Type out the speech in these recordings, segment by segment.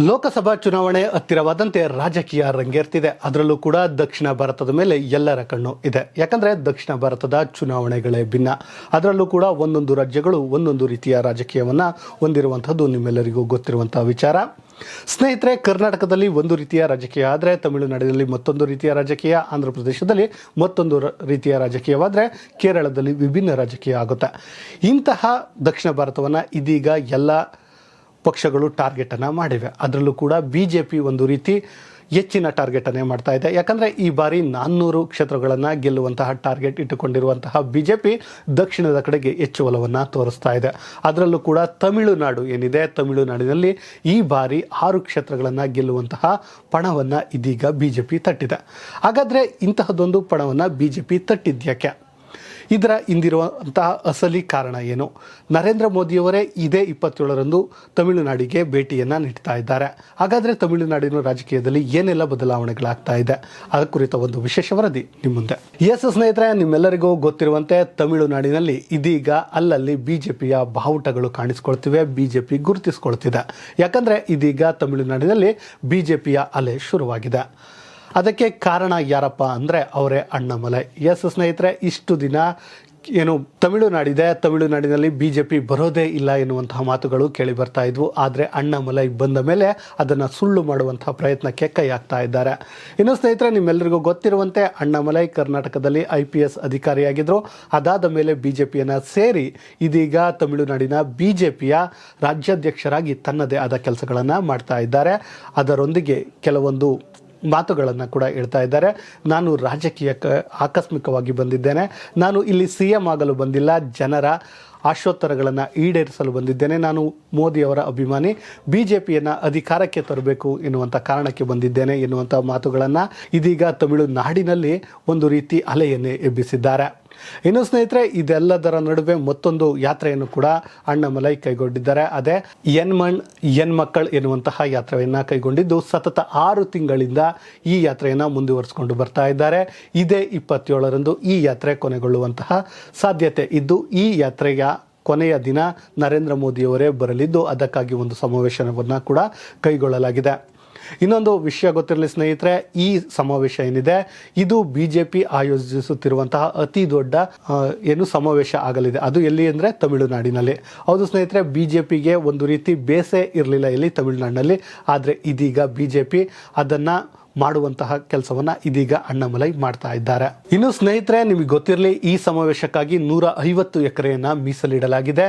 ಲೋಕಸಭಾ ಚುನಾವಣೆ ಹತ್ತಿರವಾದಂತೆ ರಾಜಕೀಯ ರಂಗೇರ್ತಿದೆ. ಅದರಲ್ಲೂ ಕೂಡ ದಕ್ಷಿಣ ಭಾರತದ ಮೇಲೆ ಎಲ್ಲರ ಕಣ್ಣು ಇದೆ. ಯಾಕಂದರೆ ದಕ್ಷಿಣ ಭಾರತದ ಚುನಾವಣೆಗಳೇ ಭಿನ್ನ. ಅದರಲ್ಲೂ ಕೂಡ ಒಂದೊಂದು ರಾಜ್ಯಗಳು ಒಂದೊಂದು ರೀತಿಯ ರಾಜಕೀಯವನ್ನು ಹೊಂದಿರುವಂಥದ್ದು ನಿಮ್ಮೆಲ್ಲರಿಗೂ ಗೊತ್ತಿರುವಂಥ ವಿಚಾರ. ಸ್ನೇಹಿತರೆ, ಕರ್ನಾಟಕದಲ್ಲಿ ಒಂದು ರೀತಿಯ ರಾಜಕೀಯ ಆದರೆ ತಮಿಳುನಾಡಿನಲ್ಲಿ ಮತ್ತೊಂದು ರೀತಿಯ ರಾಜಕೀಯ, ಆಂಧ್ರ ಪ್ರದೇಶದಲ್ಲಿ ಮತ್ತೊಂದು ರೀತಿಯ ರಾಜಕೀಯವಾದರೆ ಕೇರಳದಲ್ಲಿ ವಿಭಿನ್ನ ರಾಜಕೀಯ ಆಗುತ್ತೆ. ಇಂತಹ ದಕ್ಷಿಣ ಭಾರತವನ್ನು ಇದೀಗ ಎಲ್ಲ ಪಕ್ಷಗಳು ಟಾರ್ಗೆಟನ್ನು ಮಾಡಿವೆ. ಅದರಲ್ಲೂ ಕೂಡ BJP ಒಂದು ರೀತಿ ಹೆಚ್ಚಿನ ಟಾರ್ಗೆಟನ್ನೇ ಮಾಡ್ತಾ ಇದೆ. ಯಾಕಂದರೆ ಈ ಬಾರಿ 400 ಕ್ಷೇತ್ರಗಳನ್ನು ಗೆಲ್ಲುವಂತಹ ಟಾರ್ಗೆಟ್ ಇಟ್ಟುಕೊಂಡಿರುವಂತಹ BJP ದಕ್ಷಿಣದ ಕಡೆಗೆ ಹೆಚ್ಚು ಒಲವನ್ನು ತೋರಿಸ್ತಾ ಇದೆ. ಅದರಲ್ಲೂ ಕೂಡ ತಮಿಳುನಾಡು ಏನಿದೆ, ತಮಿಳುನಾಡಿನಲ್ಲಿ ಈ ಬಾರಿ 6 ಕ್ಷೇತ್ರಗಳನ್ನು ಗೆಲ್ಲುವಂತಹ ಪಣವನ್ನು ಇದೀಗ BJP ತಟ್ಟಿದೆ. ಹಾಗಾದರೆ ಇಂತಹದ್ದೊಂದು ಪಣವನ್ನು BJP ತಟ್ಟಿದ್ಯಾಕೆ? ಇದರ ಹಿಂದಿರುವಂತಹ ಅಸಲಿ ಕಾರಣ ಏನು? ನರೇಂದ್ರ ಮೋದಿಯವರೇ ಇದೇ 27ರಂದು ತಮಿಳುನಾಡಿಗೆ ಭೇಟಿಯನ್ನು ನೀಡ್ತಾ ಇದ್ದಾರೆ. ಹಾಗಾದರೆ ತಮಿಳುನಾಡಿನ ರಾಜಕೀಯದಲ್ಲಿ ಏನೆಲ್ಲ ಬದಲಾವಣೆಗಳಾಗ್ತಾ ಇದೆ, ಅದರ ಕುರಿತ ಒಂದು ವಿಶೇಷ ವರದಿ ನಿಮ್ಮ ಮುಂದೆ. ಸ್ನೇಹಿತರೆ, ನಿಮ್ಮೆಲ್ಲರಿಗೂ ಗೊತ್ತಿರುವಂತೆ ತಮಿಳುನಾಡಿನಲ್ಲಿ ಇದೀಗ ಅಲ್ಲಲ್ಲಿ BJPಯ ಬಾವುಟಗಳು ಕಾಣಿಸ್ಕೊಳ್ತಿವೆ, BJP ಗುರುತಿಸ್ಕೊಳ್ತಿದೆ. ಯಾಕಂದರೆ ಇದೀಗ ತಮಿಳುನಾಡಿನಲ್ಲಿ BJPಯ ಅಲೆ ಶುರುವಾಗಿದೆ. ಅದಕ್ಕೆ ಕಾರಣ ಯಾರಪ್ಪ ಅಂದರೆ ಅವರೇ ಅಣ್ಣಾಮಲೈ. ಸ್ನೇಹಿತರೆ, ಇಷ್ಟು ದಿನ ಏನು ತಮಿಳುನಾಡಿನಲ್ಲಿ BJP ಬರೋದೇ ಇಲ್ಲ ಎನ್ನುವಂತಹ ಮಾತುಗಳು ಕೇಳಿ ಬರ್ತಾ ಇದ್ವು. ಆದರೆ ಅಣ್ಣಾಮಲೈ ಬಂದ ಮೇಲೆ ಅದನ್ನು ಸುಳ್ಳು ಮಾಡುವಂತಹ ಪ್ರಯತ್ನಕ್ಕೆ ಕೈ ಹಾಕ್ತಾ ಇದ್ದಾರೆ. ಇನ್ನು ಸ್ನೇಹಿತರೆ, ನಿಮ್ಮೆಲ್ಲರಿಗೂ ಗೊತ್ತಿರುವಂತೆ ಅಣ್ಣಾಮಲೈ ಕರ್ನಾಟಕದಲ್ಲಿ IPS ಅಧಿಕಾರಿಯಾಗಿದ್ದರು. ಅದಾದ ಮೇಲೆ BJPಯನ್ನು ಸೇರಿ ಇದೀಗ ತಮಿಳುನಾಡಿನ BJPಯ ರಾಜ್ಯಾಧ್ಯಕ್ಷರಾಗಿ ತನ್ನದೇ ಆದ ಕೆಲಸಗಳನ್ನು ಮಾಡ್ತಾ ಇದ್ದಾರೆ. ಅದರೊಂದಿಗೆ ಕೆಲವೊಂದು ಮಾತುಗಳನ್ನು ಕೂಡ ಹೇಳ್ತಾ ಇದ್ದಾರೆ. ನಾನು ರಾಜಕೀಯಕ್ಕೆ ಆಕಸ್ಮಿಕವಾಗಿ ಬಂದಿದ್ದೇನೆ, ನಾನು ಇಲ್ಲಿ CM ಆಗಲು ಬಂದಿಲ್ಲ, ಜನರ ಆಶೋತ್ತರಗಳನ್ನು ಈಡೇರಿಸಲು ಬಂದಿದ್ದೇನೆ, ನಾನು ಮೋದಿಯವರ ಅಭಿಮಾನಿ, BJPಯನ್ನು ಅಧಿಕಾರಕ್ಕೆ ತರಬೇಕು ಎನ್ನುವಂಥ ಕಾರಣಕ್ಕೆ ಬಂದಿದ್ದೇನೆ ಎನ್ನುವಂಥ ಮಾತುಗಳನ್ನು ಇದೀಗ ತಮಿಳುನಾಡಿನಲ್ಲಿ ಒಂದು ರೀತಿ ಅಲೆಯನ್ನೇ ಎಬ್ಬಿಸಿದ್ದಾರೆ. ಇನ್ನು ಸ್ನೇಹಿತರೆ, ಇದೆಲ್ಲದರ ನಡುವೆ ಮತ್ತೊಂದು ಯಾತ್ರೆಯನ್ನು ಕೂಡ ಅಣ್ಣಾಮಲೈ ಕೈಗೊಂಡಿದ್ದಾರೆ. ಅದೇ ಎನ್ ಮಕ್ಕಳ್ ಎನ್ನುವಂತಹ ಯಾತ್ರೆಯನ್ನು ಕೈಗೊಂಡಿದ್ದು ಸತತ 6 ತಿಂಗಳಿಂದ ಈ ಯಾತ್ರೆಯನ್ನು ಮುಂದುವರಿಸಿಕೊಂಡು ಬರ್ತಾ ಇದ್ದಾರೆ. ಇದೇ 27ರಂದು ಈ ಯಾತ್ರೆ ಕೊನೆಗೊಳ್ಳುವಂತಹ ಸಾಧ್ಯತೆ ಇದ್ದು, ಈ ಯಾತ್ರೆಯ ಕೊನೆಯ ದಿನ ನರೇಂದ್ರ ಮೋದಿಯವರೇ ಬರಲಿದ್ದು ಅದಕ್ಕಾಗಿ ಒಂದು ಸಮಾವೇಶವನ್ನು ಕೂಡ ಕೈಗೊಳ್ಳಲಾಗಿದೆ. ಇನ್ನೊಂದು ವಿಷಯ ಗೊತ್ತಿರಲಿ ಸ್ನೇಹಿತರೆ, ಈ ಸಮಾವೇಶ ಏನಿದೆ ಇದು BJP ಆಯೋಜಿಸುತ್ತಿರುವಂತಹ ಅತಿ ದೊಡ್ಡ ಸಮಾವೇಶ ಆಗಲಿದೆ. ಅದು ಎಲ್ಲಿ ಅಂದರೆ ತಮಿಳುನಾಡಿನಲ್ಲಿ. ಹೌದು ಸ್ನೇಹಿತರೆ, BJPಗೆ ಒಂದು ರೀತಿ ಬೇಸೇ ಇರಲಿಲ್ಲ ಇಲ್ಲಿ ತಮಿಳುನಾಡಿನಲ್ಲಿ. ಆದರೆ ಇದೀಗ BJP ಅದನ್ನು ಮಾಡುವಂತಹ ಕೆಲಸವನ್ನು ಇದೀಗ ಅಣ್ಣಾಮಲೈ ಮಾಡ್ತಾ ಇದ್ದಾರೆ. ಇನ್ನು ಸ್ನೇಹಿತರೆ, ನಿಮಗೆ ಗೊತ್ತಿರಲಿ, ಈ ಸಮಾವೇಶಕ್ಕಾಗಿ 150 ಎಕರೆಯನ್ನು ಮೀಸಲಿಡಲಾಗಿದೆ.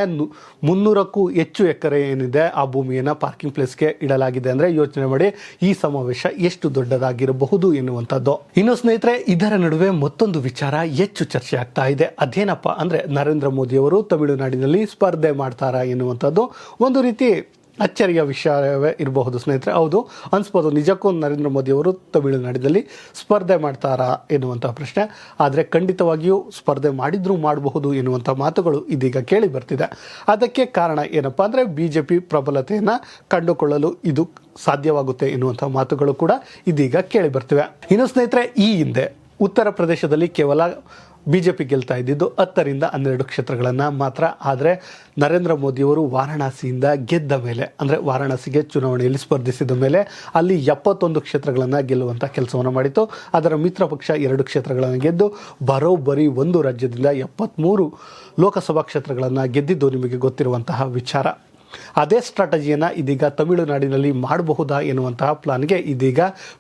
300ಕ್ಕೂ ಹೆಚ್ಚು ಎಕರೆ ಏನಿದೆ ಆ ಭೂಮಿಯನ್ನು ಪಾರ್ಕಿಂಗ್ ಪ್ಲೇಸ್ಗೆ ಇಡಲಾಗಿದೆ. ಅಂದರೆ ಯೋಚನೆ ಮಾಡಿ ಈ ಸಮಾವೇಶ ಎಷ್ಟು ದೊಡ್ಡದಾಗಿರಬಹುದು ಎನ್ನುವಂಥದ್ದು. ಇನ್ನು ಸ್ನೇಹಿತರೆ, ಇದರ ನಡುವೆ ಮತ್ತೊಂದು ವಿಚಾರ ಹೆಚ್ಚು ಚರ್ಚೆ ಆಗ್ತಾ ಇದೆ. ಅದೇನಪ್ಪ ಅಂದರೆ ನರೇಂದ್ರ ಮೋದಿಯವರು ತಮಿಳುನಾಡಿನಲ್ಲಿ ಸ್ಪರ್ಧೆ ಮಾಡ್ತಾರಾ ಎನ್ನುವಂಥದ್ದು ಒಂದು ರೀತಿ ಅಚ್ಚರಿಯ ವಿಷಯವೇ ಇರಬಹುದು ಸ್ನೇಹಿತರೆ. ಹೌದು ಅನಿಸ್ಬೋದು, ನಿಜಕ್ಕೂ ನರೇಂದ್ರ ಮೋದಿಯವರು ತಮಿಳುನಾಡಿನಲ್ಲಿ ಸ್ಪರ್ಧೆ ಮಾಡ್ತಾರಾ ಎನ್ನುವಂಥ ಪ್ರಶ್ನೆ. ಆದರೆ ಖಂಡಿತವಾಗಿಯೂ ಸ್ಪರ್ಧೆ ಮಾಡಬಹುದು ಎನ್ನುವಂಥ ಮಾತುಗಳು ಇದೀಗ ಕೇಳಿ ಬರ್ತಿದೆ. ಅದಕ್ಕೆ ಕಾರಣ ಏನಪ್ಪ ಅಂದರೆ BJP ಪ್ರಬಲತೆಯನ್ನು ಕಂಡುಕೊಳ್ಳಲು ಇದು ಸಾಧ್ಯವಾಗುತ್ತೆ ಎನ್ನುವಂಥ ಮಾತುಗಳು ಕೂಡ ಇದೀಗ ಕೇಳಿ ಬರ್ತಿವೆ. ಇನ್ನು ಸ್ನೇಹಿತರೆ, ಈ ಹಿಂದೆ ಉತ್ತರ ಪ್ರದೇಶದಲ್ಲಿ ಕೇವಲ BJP ಗೆಲ್ತಾ ಇದ್ದಿದ್ದು 10ರಿಂದ 12 ಕ್ಷೇತ್ರಗಳನ್ನು ಮಾತ್ರ. ಆದರೆ ನರೇಂದ್ರ ಮೋದಿಯವರು ವಾರಾಣಸಿಯಿಂದ ಗೆದ್ದ ಮೇಲೆ, ಅಂದರೆ ವಾರಾಣಸಿಗೆ ಚುನಾವಣೆಯಲ್ಲಿ ಸ್ಪರ್ಧಿಸಿದ ಮೇಲೆ ಅಲ್ಲಿ 71 ಕ್ಷೇತ್ರಗಳನ್ನು ಗೆಲ್ಲುವಂಥ ಕೆಲಸವನ್ನು ಮಾಡಿತ್ತು. ಅದರ ಮಿತ್ರ ಪಕ್ಷ 2 ಕ್ಷೇತ್ರಗಳನ್ನು ಗೆದ್ದು ಬರೋಬ್ಬರಿ ಒಂದು ರಾಜ್ಯದಿಂದ 73 ಲೋಕಸಭಾ ಕ್ಷೇತ್ರಗಳನ್ನು ಗೆದ್ದಿದ್ದು ನಿಮಗೆ ಗೊತ್ತಿರುವಂತಹ ವಿಚಾರ. ಅದೇ ಸ್ಟ್ರಾಟಜಿಯನ್ನು ಇದೀಗ ತಮಿಳುನಾಡಿನಲ್ಲಿ ಮಾಡಬಹುದಾ ಎನ್ನುವಂತಹ ಪ್ಲಾನ್ಗೆ ಇದೀಗ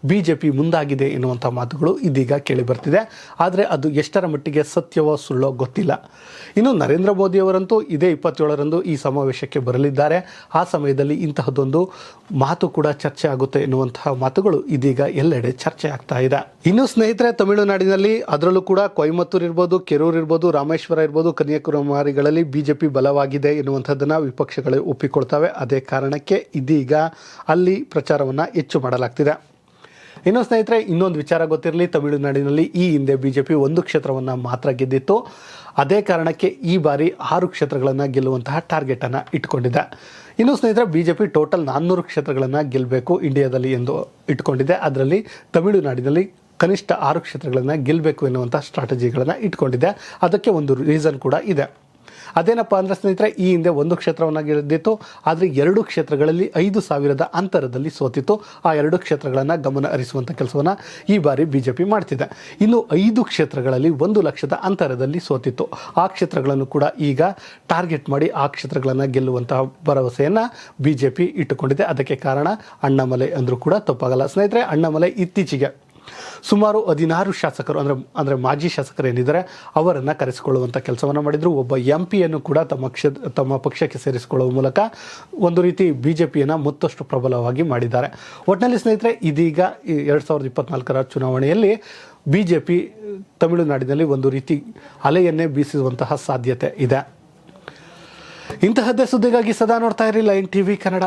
BJP ಮುಂದಾಗಿದೆ ಎನ್ನುವಂಥ ಮಾತುಗಳು ಇದೀಗ ಕೇಳಿ ಬರ್ತಿದೆ. ಆದರೆ ಅದು ಎಷ್ಟರ ಮಟ್ಟಿಗೆ ಸತ್ಯವೋ ಸುಳ್ಳೋ ಗೊತ್ತಿಲ್ಲ. ಇನ್ನು ನರೇಂದ್ರ ಮೋದಿಯವರಂತೂ ಇದೇ 27ರಂದು ಈ ಸಮಾವೇಶಕ್ಕೆ ಬರಲಿದ್ದಾರೆ. ಆ ಸಮಯದಲ್ಲಿ ಇಂತಹದ್ದೊಂದು ಮಾತು ಕೂಡ ಚರ್ಚೆ ಆಗುತ್ತೆ ಎನ್ನುವಂತಹ ಮಾತುಗಳು ಇದೀಗ ಎಲ್ಲೆಡೆ ಚರ್ಚೆ ಆಗ್ತಾ ಇದೆ. ಇನ್ನು ಸ್ನೇಹಿತರೆ, ತಮಿಳುನಾಡಿನಲ್ಲಿ ಅದರಲ್ಲೂ ಕೂಡ ಕೊಯಮತ್ತೂರು ಇರ್ಬೋದು, ಕೆರೂರು ಇರ್ಬೋದು, ರಾಮೇಶ್ವರ ಇರ್ಬೋದು, ಕನ್ಯಾಕುಮಾರಿಗಳಲ್ಲಿ BJP ಬಲವಾಗಿದೆ ಎನ್ನುವಂಥದ್ದನ್ನು ವಿಪಕ್ಷಗಳು ಒಪ್ಪಿಕೊಳ್ತವೆ. ಅದೇ ಕಾರಣಕ್ಕೆ ಇದೀಗ ಅಲ್ಲಿ ಪ್ರಚಾರವನ್ನು ಹೆಚ್ಚು ಮಾಡಲಾಗ್ತಿದೆ. ಇನ್ನು ಸ್ನೇಹಿತರೆ, ಇನ್ನೊಂದು ವಿಚಾರ ಗೊತ್ತಿರಲಿ, ತಮಿಳುನಾಡಿನಲ್ಲಿ ಈ ಹಿಂದೆ BJP 1 ಕ್ಷೇತ್ರವನ್ನು ಮಾತ್ರ ಗೆದ್ದಿತ್ತು. ಅದೇ ಕಾರಣಕ್ಕೆ ಈ ಬಾರಿ 6 ಕ್ಷೇತ್ರಗಳನ್ನು ಗೆಲ್ಲುವಂತಹ ಟಾರ್ಗೆಟನ್ನು ಇಟ್ಕೊಂಡಿದೆ. ಇನ್ನು ಸ್ನೇಹಿತರೆ, BJP ಟೋಟಲ್ 400 ಕ್ಷೇತ್ರಗಳನ್ನು ಗೆಲ್ಲಬೇಕು ಇಂಡಿಯಾದಲ್ಲಿ ಎಂದು ಇಟ್ಕೊಂಡಿದೆ. ಅದರಲ್ಲಿ ತಮಿಳುನಾಡಿನಲ್ಲಿ ಕನಿಷ್ಠ 6 ಕ್ಷೇತ್ರಗಳನ್ನು ಗೆಲ್ಲಬೇಕು ಎನ್ನುವಂಥ ಸ್ಟ್ರಾಟಜಿಗಳನ್ನು ಇಟ್ಕೊಂಡಿದೆ. ಅದಕ್ಕೆ ಒಂದು ರೀಸನ್ ಕೂಡ ಇದೆ. ಅದೇನಪ್ಪ ಅಂದರೆ ಸ್ನೇಹಿತರೆ, ಈ ಹಿಂದೆ ಒಂದು ಕ್ಷೇತ್ರವನ್ನು ಗೆದ್ದಿತ್ತು, ಆದರೆ 2 ಕ್ಷೇತ್ರಗಳಲ್ಲಿ 5,000 ಅಂತರದಲ್ಲಿ ಸೋತಿತ್ತು. ಆ 2 ಕ್ಷೇತ್ರಗಳನ್ನು ಗಮನ ಹರಿಸುವಂಥ ಕೆಲಸವನ್ನು ಈ ಬಾರಿ BJP ಮಾಡ್ತಿದೆ. ಇನ್ನು 5 ಕ್ಷೇತ್ರಗಳಲ್ಲಿ 1 ಲಕ್ಷದ ಅಂತರದಲ್ಲಿ ಸೋತಿತ್ತು. ಆ ಕ್ಷೇತ್ರಗಳನ್ನು ಕೂಡ ಈಗ ಟಾರ್ಗೆಟ್ ಮಾಡಿ ಆ ಕ್ಷೇತ್ರಗಳನ್ನು ಗೆಲ್ಲುವಂತಹ ಭರವಸೆಯನ್ನು BJP ಇಟ್ಟುಕೊಂಡಿದೆ. ಅದಕ್ಕೆ ಕಾರಣ ಅಣ್ಣಾಮಲೈ ಅಂದರೂ ಕೂಡ ತಪ್ಪಾಗಲ್ಲ. ಸ್ನೇಹಿತರೆ, ಅಣ್ಣಾಮಲೈ ಇತ್ತೀಚೆಗೆ ಸುಮಾರು 16 ಶಾಸಕರು ಅಂದರೆ ಮಾಜಿ ಶಾಸಕರು ಏನಿದ್ದಾರೆ ಅವರನ್ನು ಕರೆಸಿಕೊಳ್ಳುವಂಥ ಕೆಲಸವನ್ನು ಮಾಡಿದರು. ಒಬ್ಬ MP ಕೂಡ ತಮ್ಮ ಪಕ್ಷಕ್ಕೆ ಸೇರಿಸಿಕೊಳ್ಳುವ ಮೂಲಕ ಒಂದು ರೀತಿ BJPಯನ್ನು ಮತ್ತಷ್ಟು ಪ್ರಬಲವಾಗಿ ಮಾಡಿದ್ದಾರೆ. ಒಟ್ಟಿನಲ್ಲಿ ಸ್ನೇಹಿತರೆ, ಇದೀಗ 2024ರ ಚುನಾವಣೆಯಲ್ಲಿ BJP ತಮಿಳುನಾಡಿನಲ್ಲಿ ಒಂದು ರೀತಿ ಅಲೆಯನ್ನೇ ಬೀಸುವಂತಹ ಸಾಧ್ಯತೆ ಇದೆ. ಇಂತಹದ್ದೇ ಸುದ್ದಿಗಾಗಿ ಸದಾ ನೋಡ್ತಾ ಇರಿ ಲೈನ್ TV ಕನ್ನಡ.